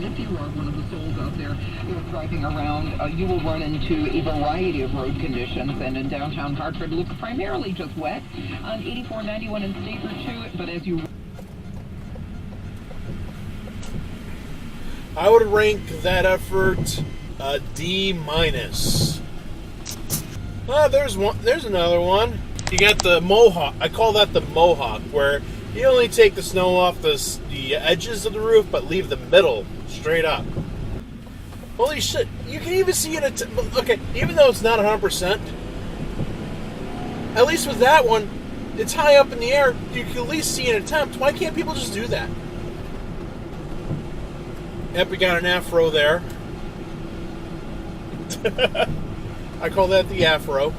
if you are one of the souls out there who are driving around, you will run into a variety of road conditions. And in downtown Hartford, looks primarily just wet on 84, 91, and State Route 2. But as you... I would rank that effort a D minus. There's another one. You got the mohawk. I call that the mohawk, where you only take the snow off the edges of the roof, but leave the middle straight up. Holy shit! You can even see it. Okay, even though it's not 100%, at least with that one, it's high up in the air. You can at least see an attempt. Why can't people just do that? Yep, we got an afro there. I call that the afro.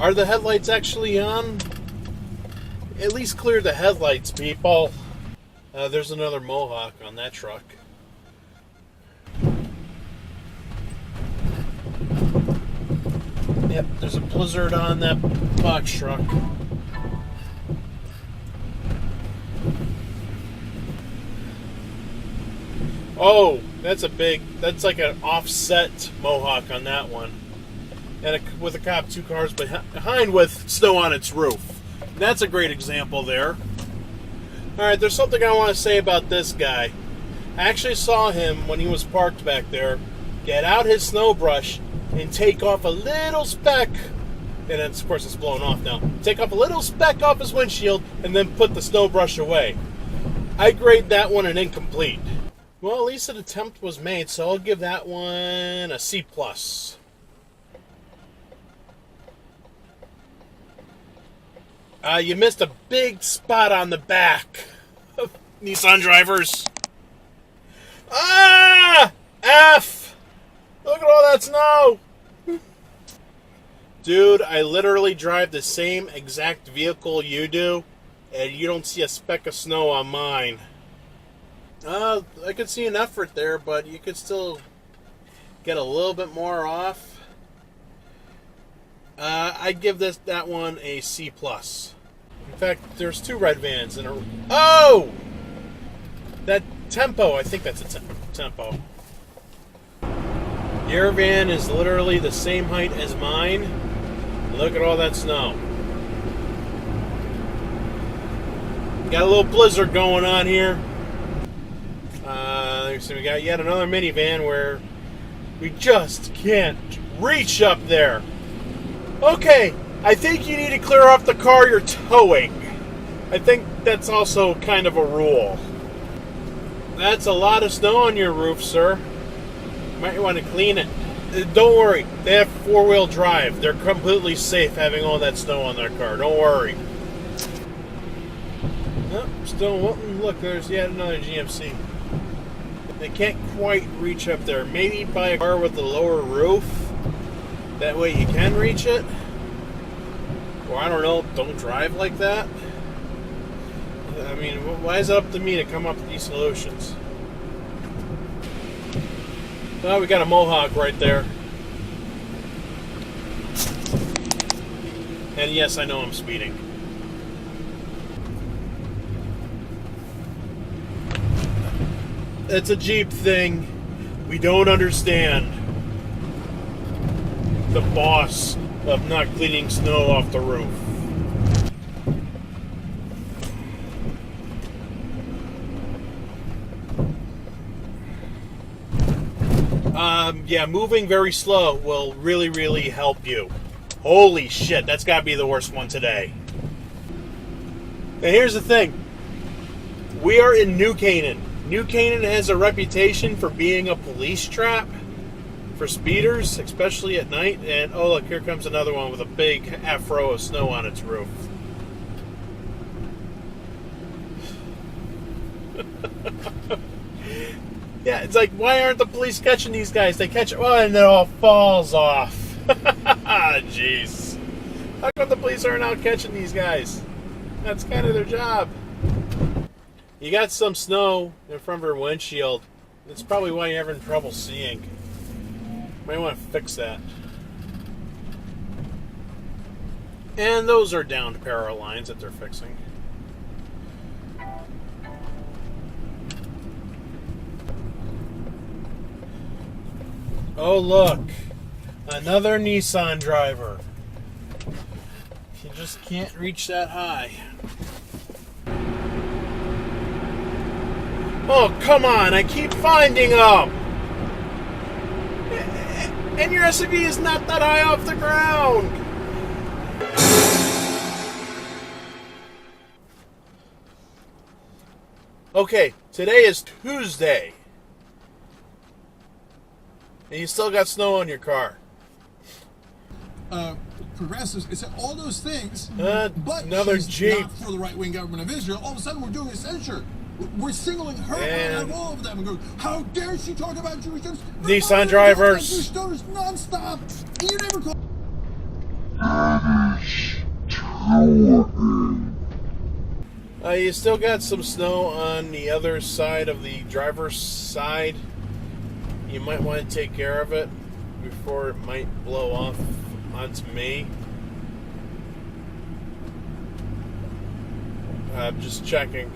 Are the headlights actually on? At least clear the headlights, people. There's another mohawk on that truck. Yep, there's a blizzard on that box truck. Oh, that's like an offset mohawk on that one. And with a cop 2 cars behind with snow on its roof. That's a great example there. Alright, there's something I want to say about this guy. I actually saw him when he was parked back there get out his snow brush and take off a little speck. And then, of course, it's blown off now. Take off a little speck off his windshield and then put the snow brush away. I grade that one an incomplete. Well, at least an attempt was made, so I'll give that one a C+. You missed a big spot on the back. Nissan drivers. Ah! F! Look at all that snow! Dude, I literally drive the same exact vehicle you do, and you don't see a speck of snow on mine. I could see an effort there, but you could still get a little bit more off. I'd give that one a C+. In fact, there's 2 red vans in a... Oh! That Tempo, I think that's a Tempo. Your van is literally the same height as mine. Look at all that snow. Got a little blizzard going on here. So we got yet another minivan where we just can't reach up there. Okay, I think you need to clear off the car you're towing. I think that's also kind of a rule. That's a lot of snow on your roof, sir. You might want to clean it. Don't worry, they have 4-wheel drive. They're completely safe having all that snow on their car. Don't worry. Oh, still Wilton. Look, there's yet another GMC. They can't quite reach up there. Maybe buy a car with a lower roof. That way you can reach it. Or I don't know, don't drive like that. I mean, why is it up to me to come up with these solutions? Well, we got a mohawk right there. And yes, I know I'm speeding. It's a Jeep thing. We don't understand the boss of not cleaning snow off the roof. Yeah, moving very slow will really, really help you. Holy shit, that's got to be the worst one today. And here's the thing. We are in New Canaan. New Canaan has a reputation for being a police trap for speeders, especially at night. And oh look, here comes another one with a big afro of snow on its roof. Yeah, it's like, why aren't the police catching these guys? They catch it, and it all falls off. Jeez. How come the police aren't out catching these guys? That's kind of their job. You got some snow in front of your windshield. That's probably why you're having trouble seeing. Might want to fix that. And those are down parallel lines that they're fixing. Oh, look. Another Nissan driver. You just can't reach that high. Oh, come on. I keep finding them. And your SUV is not that high off the ground. Okay, today is Tuesday. And you still got snow on your car. Progressives, it's all those things. But another she's Jeep. Not for the right-wing government of Israel. All of a sudden, we're doing a censure. We're singling her out of all of them and going, how dare she talk about Jewish donors? Nissan drivers. Jewish donors nonstop. And you never call. You still got some snow on the other side of the driver's side. You might want to take care of it before it might blow off onto me. I'm just checking.